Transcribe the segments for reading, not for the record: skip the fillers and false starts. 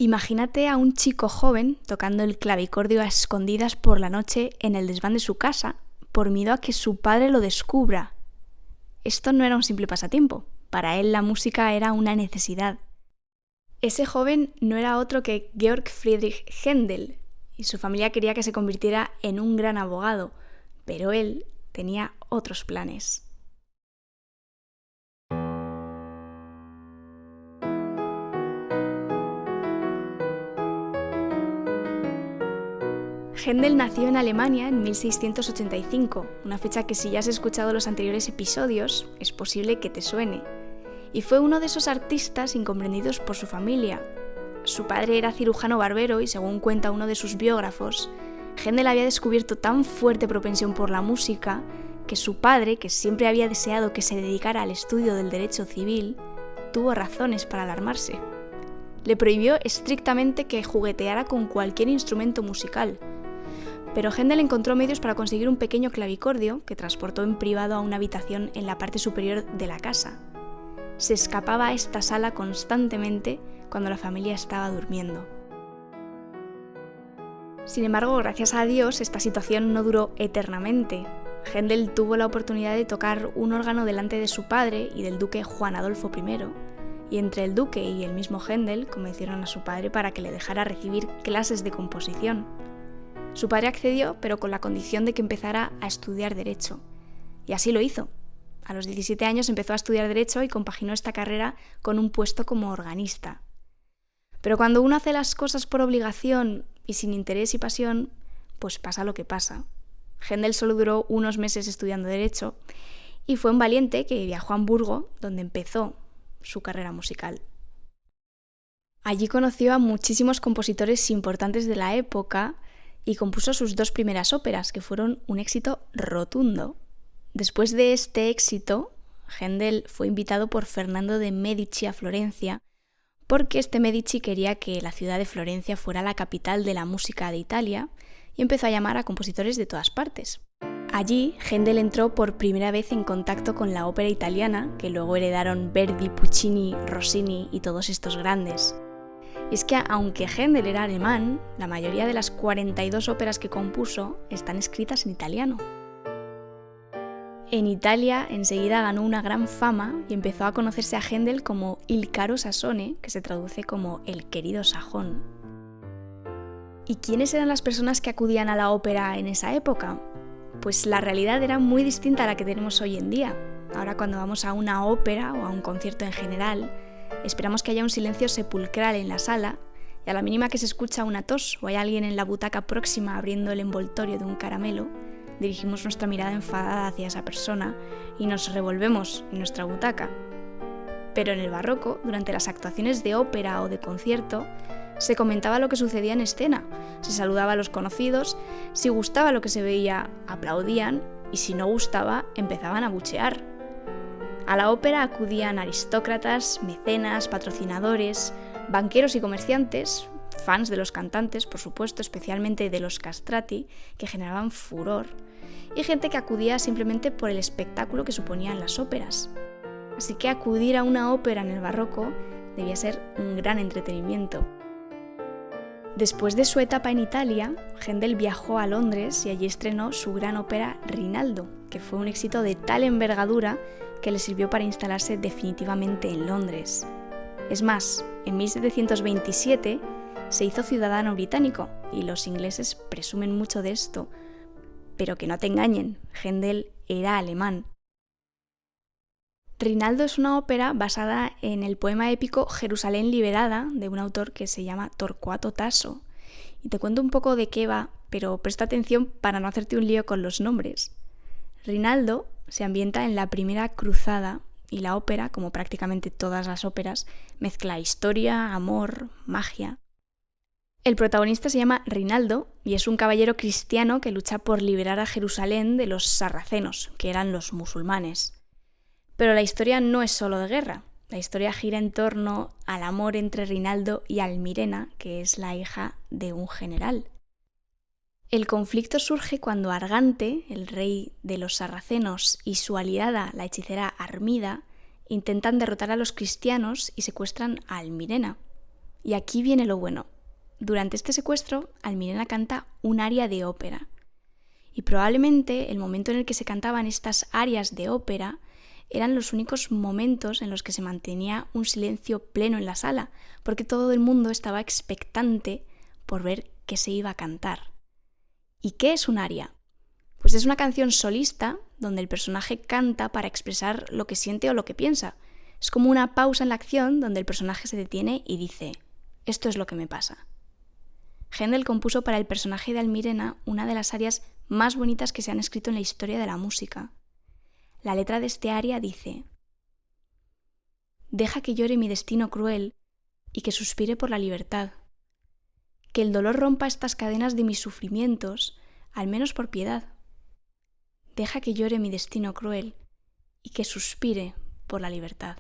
Imagínate a un chico joven tocando el clavicordio a escondidas por la noche en el desván de su casa, por miedo a que su padre lo descubra. Esto no era un simple pasatiempo, para él la música era una necesidad. Ese joven no era otro que Georg Friedrich Händel, y su familia quería que se convirtiera en un gran abogado, pero él tenía otros planes. Händel nació en Alemania en 1685, una fecha que si ya has escuchado los anteriores episodios, es posible que te suene. Y fue uno de esos artistas incomprendidos por su familia. Su padre era cirujano barbero y según cuenta uno de sus biógrafos, Händel había descubierto tan fuerte propensión por la música que su padre, que siempre había deseado que se dedicara al estudio del derecho civil, tuvo razones para alarmarse. Le prohibió estrictamente que jugueteara con cualquier instrumento musical. Pero Händel encontró medios para conseguir un pequeño clavicordio que transportó en privado a una habitación en la parte superior de la casa. Se escapaba a esta sala constantemente cuando la familia estaba durmiendo. Sin embargo, gracias a Dios, esta situación no duró eternamente. Händel tuvo la oportunidad de tocar un órgano delante de su padre y del duque Juan Adolfo I, y entre el duque y el mismo Händel convencieron a su padre para que le dejara recibir clases de composición. Su padre accedió, pero con la condición de que empezara a estudiar Derecho. Y así lo hizo. A los 17 años empezó a estudiar Derecho y compaginó esta carrera con un puesto como organista. Pero cuando uno hace las cosas por obligación y sin interés y pasión, pues pasa lo que pasa. Händel solo duró unos meses estudiando Derecho y fue un valiente que viajó a Hamburgo, donde empezó su carrera musical. Allí conoció a muchísimos compositores importantes de la época y compuso sus 2 primeras óperas, que fueron un éxito rotundo. Después de este éxito, Händel fue invitado por Fernando de Medici a Florencia, porque este Medici quería que la ciudad de Florencia fuera la capital de la música de Italia, y empezó a llamar a compositores de todas partes. Allí, Händel entró por primera vez en contacto con la ópera italiana, que luego heredaron Verdi, Puccini, Rossini y todos estos grandes. Y es que aunque Händel era alemán, la mayoría de las 42 óperas que compuso están escritas en italiano. En Italia enseguida ganó una gran fama y empezó a conocerse a Händel como Il caro Sassone, que se traduce como el querido sajón. ¿Y quiénes eran las personas que acudían a la ópera en esa época? Pues la realidad era muy distinta a la que tenemos hoy en día. Ahora cuando vamos a una ópera o a un concierto en general, esperamos que haya un silencio sepulcral en la sala y a la mínima que se escucha una tos o hay alguien en la butaca próxima abriendo el envoltorio de un caramelo, dirigimos nuestra mirada enfadada hacia esa persona y nos revolvemos en nuestra butaca. Pero en el barroco, durante las actuaciones de ópera o de concierto, se comentaba lo que sucedía en escena, se saludaba a los conocidos, si gustaba lo que se veía, aplaudían y si no gustaba, empezaban a buchear. A la ópera acudían aristócratas, mecenas, patrocinadores, banqueros y comerciantes, fans de los cantantes, por supuesto, especialmente de los castrati, que generaban furor, y gente que acudía simplemente por el espectáculo que suponían las óperas. Así que acudir a una ópera en el barroco debía ser un gran entretenimiento. Después de su etapa en Italia, Händel viajó a Londres y allí estrenó su gran ópera Rinaldo, que fue un éxito de tal envergadura que le sirvió para instalarse definitivamente en Londres. Es más, en 1727 se hizo ciudadano británico y los ingleses presumen mucho de esto, pero que no te engañen, Händel era alemán. Rinaldo es una ópera basada en el poema épico Jerusalén liberada de un autor que se llama Torquato Tasso. Y te cuento un poco de qué va, pero presta atención para no hacerte un lío con los nombres. Rinaldo se ambienta en la primera cruzada y la ópera, como prácticamente todas las óperas, mezcla historia, amor, magia. El protagonista se llama Rinaldo y es un caballero cristiano que lucha por liberar a Jerusalén de los sarracenos, que eran los musulmanes. Pero la historia no es solo de guerra. La historia gira en torno al amor entre Rinaldo y Almirena, que es la hija de un general. El conflicto surge cuando Argante, el rey de los sarracenos, y su aliada, la hechicera Armida, intentan derrotar a los cristianos y secuestran a Almirena. Y aquí viene lo bueno. Durante este secuestro, Almirena canta un aria de ópera. Y probablemente el momento en el que se cantaban estas arias de ópera eran los únicos momentos en los que se mantenía un silencio pleno en la sala, porque todo el mundo estaba expectante por ver qué se iba a cantar. ¿Y qué es un aria? Pues es una canción solista donde el personaje canta para expresar lo que siente o lo que piensa. Es como una pausa en la acción donde el personaje se detiene y dice: esto es lo que me pasa. Händel compuso para el personaje de Almirena una de las arias más bonitas que se han escrito en la historia de la música. La letra de este aria dice: deja que llore mi destino cruel y que suspire por la libertad. Que el dolor rompa estas cadenas de mis sufrimientos, al menos por piedad. Deja que llore mi destino cruel y que suspire por la libertad.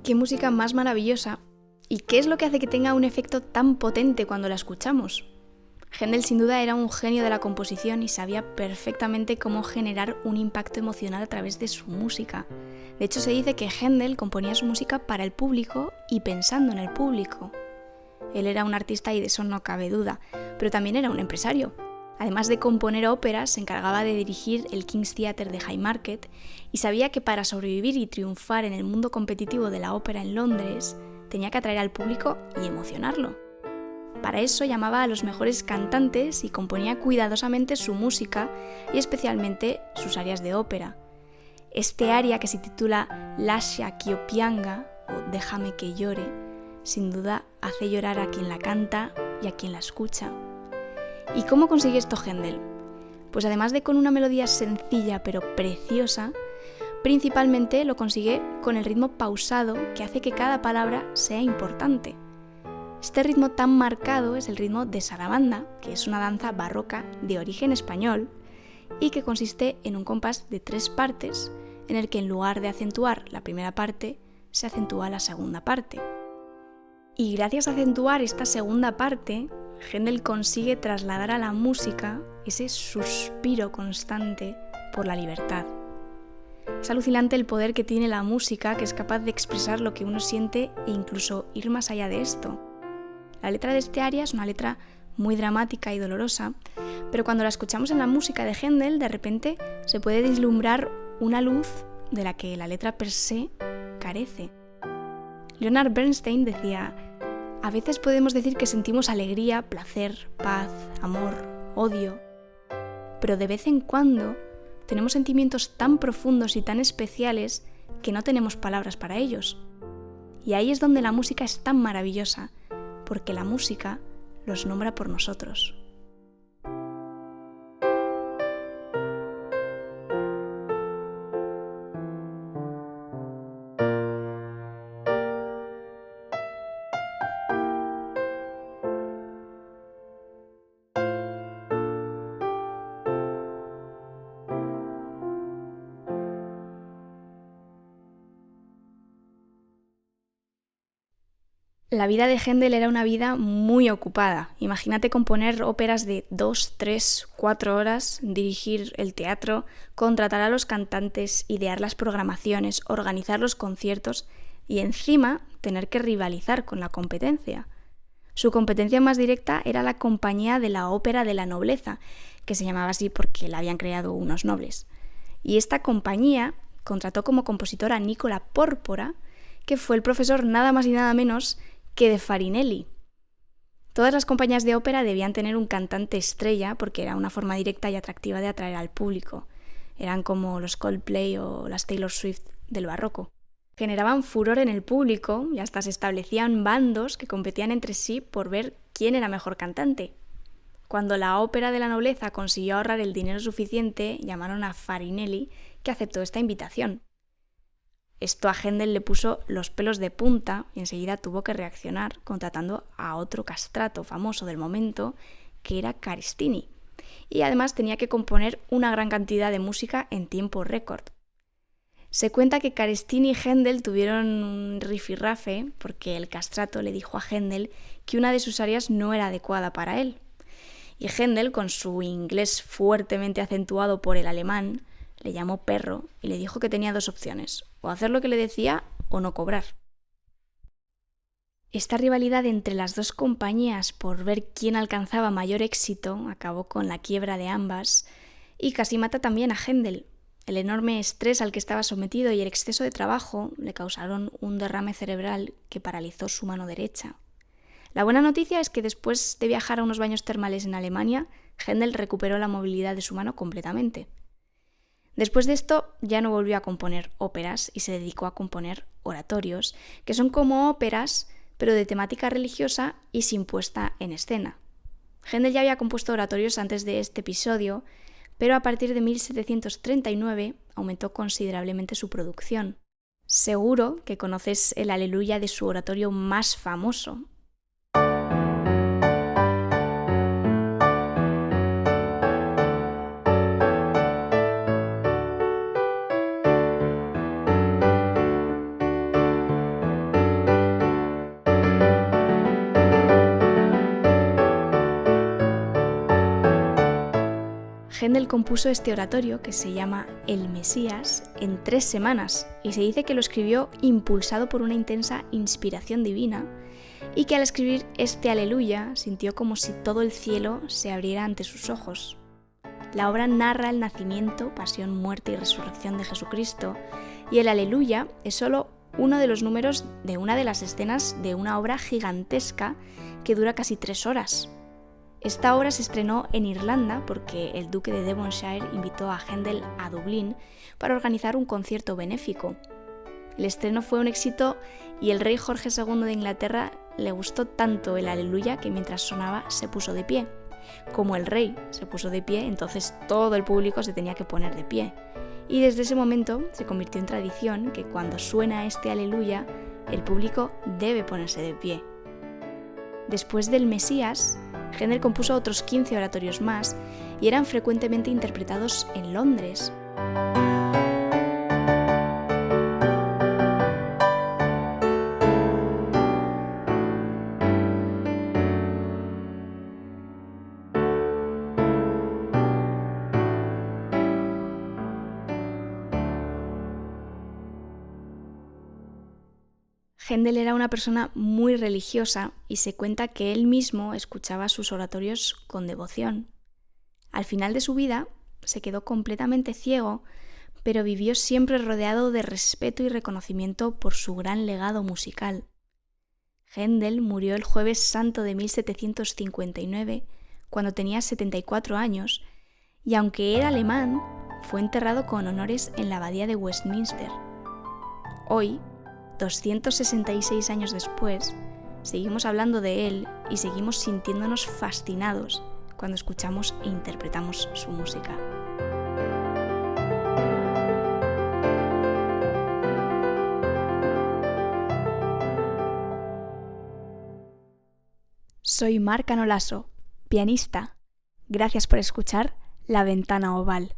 ¡Qué música más maravillosa! ¿Y qué es lo que hace que tenga un efecto tan potente cuando la escuchamos? Händel sin duda era un genio de la composición y sabía perfectamente cómo generar un impacto emocional a través de su música. De hecho, se dice que Händel componía su música para el público y pensando en el público. Él era un artista y de eso no cabe duda, pero también era un empresario. Además de componer óperas, se encargaba de dirigir el King's Theatre de Haymarket y sabía que para sobrevivir y triunfar en el mundo competitivo de la ópera en Londres, tenía que atraer al público y emocionarlo. Para eso llamaba a los mejores cantantes y componía cuidadosamente su música y especialmente sus arias de ópera. Este aria, que se titula Lascia ch'io pianga o Déjame que llore, sin duda hace llorar a quien la canta y a quien la escucha. ¿Y cómo consigue esto Händel? Pues además de con una melodía sencilla pero preciosa, principalmente lo consigue con el ritmo pausado que hace que cada palabra sea importante. Este ritmo tan marcado es el ritmo de sarabanda, que es una danza barroca de origen español y que consiste en un compás de 3 partes en el que en lugar de acentuar la primera parte, se acentúa la segunda parte. Y gracias a acentuar esta segunda parte, Händel consigue trasladar a la música ese suspiro constante por la libertad. Es alucinante el poder que tiene la música, que es capaz de expresar lo que uno siente e incluso ir más allá de esto. La letra de este aria es una letra muy dramática y dolorosa, pero cuando la escuchamos en la música de Händel, de repente se puede vislumbrar una luz de la que la letra per se carece. Leonard Bernstein decía: a veces podemos decir que sentimos alegría, placer, paz, amor, odio, pero de vez en cuando tenemos sentimientos tan profundos y tan especiales que no tenemos palabras para ellos. Y ahí es donde la música es tan maravillosa, porque la música los nombra por nosotros. La vida de Händel era una vida muy ocupada. Imagínate componer óperas de 2, 3, 4 horas, dirigir el teatro, contratar a los cantantes, idear las programaciones, organizar los conciertos y encima tener que rivalizar con la competencia. Su competencia más directa era la Compañía de la Ópera de la Nobleza, que se llamaba así porque la habían creado unos nobles. Y esta compañía contrató como compositor a Nicola Porpora, que fue el profesor nada más y nada menos que de Farinelli. Todas las compañías de ópera debían tener un cantante estrella porque era una forma directa y atractiva de atraer al público. Eran como los Coldplay o las Taylor Swift del barroco. Generaban furor en el público y hasta se establecían bandos que competían entre sí por ver quién era mejor cantante. Cuando la ópera de la nobleza consiguió ahorrar el dinero suficiente, llamaron a Farinelli, que aceptó esta invitación. Esto a Händel le puso los pelos de punta y enseguida tuvo que reaccionar contratando a otro castrato famoso del momento, que era Carestini. Y además tenía que componer una gran cantidad de música en tiempo récord. Se cuenta que Carestini y Händel tuvieron un rifirrafe porque el castrato le dijo a Händel que una de sus áreas no era adecuada para él. Y Händel, con su inglés fuertemente acentuado por el alemán, le llamó perro y le dijo que tenía dos opciones, o hacer lo que le decía o no cobrar. Esta rivalidad entre las dos compañías por ver quién alcanzaba mayor éxito acabó con la quiebra de ambas y casi mata también a Händel. El enorme estrés al que estaba sometido y el exceso de trabajo le causaron un derrame cerebral que paralizó su mano derecha. La buena noticia es que después de viajar a unos baños termales en Alemania, Händel recuperó la movilidad de su mano completamente. Después de esto ya no volvió a componer óperas y se dedicó a componer oratorios, que son como óperas, pero de temática religiosa y sin puesta en escena. Händel ya había compuesto oratorios antes de este episodio, pero a partir de 1739 aumentó considerablemente su producción. Seguro que conoces el Aleluya de su oratorio más famoso. Händel compuso este oratorio, que se llama El Mesías, en 3 semanas y se dice que lo escribió impulsado por una intensa inspiración divina y que al escribir este Aleluya sintió como si todo el cielo se abriera ante sus ojos. La obra narra el nacimiento, pasión, muerte y resurrección de Jesucristo y el Aleluya es solo uno de los números de una de las escenas de una obra gigantesca que dura casi 3 horas. Esta obra se estrenó en Irlanda porque el duque de Devonshire invitó a Händel a Dublín para organizar un concierto benéfico. El estreno fue un éxito y el rey Jorge II de Inglaterra le gustó tanto el Aleluya que mientras sonaba se puso de pie. Como el rey se puso de pie, entonces todo el público se tenía que poner de pie. Y desde ese momento se convirtió en tradición que cuando suena este Aleluya, el público debe ponerse de pie. Después del Mesías, Händel compuso otros 15 oratorios más y eran frecuentemente interpretados en Londres. Händel era una persona muy religiosa y se cuenta que él mismo escuchaba sus oratorios con devoción. Al final de su vida se quedó completamente ciego, pero vivió siempre rodeado de respeto y reconocimiento por su gran legado musical. Händel murió el Jueves Santo de 1759, cuando tenía 74 años, y aunque era alemán, fue enterrado con honores en la abadía de Westminster. Hoy, 266 años después, seguimos hablando de él y seguimos sintiéndonos fascinados cuando escuchamos e interpretamos su música. Soy Mar Canolaso, pianista. Gracias por escuchar La Ventana Oval.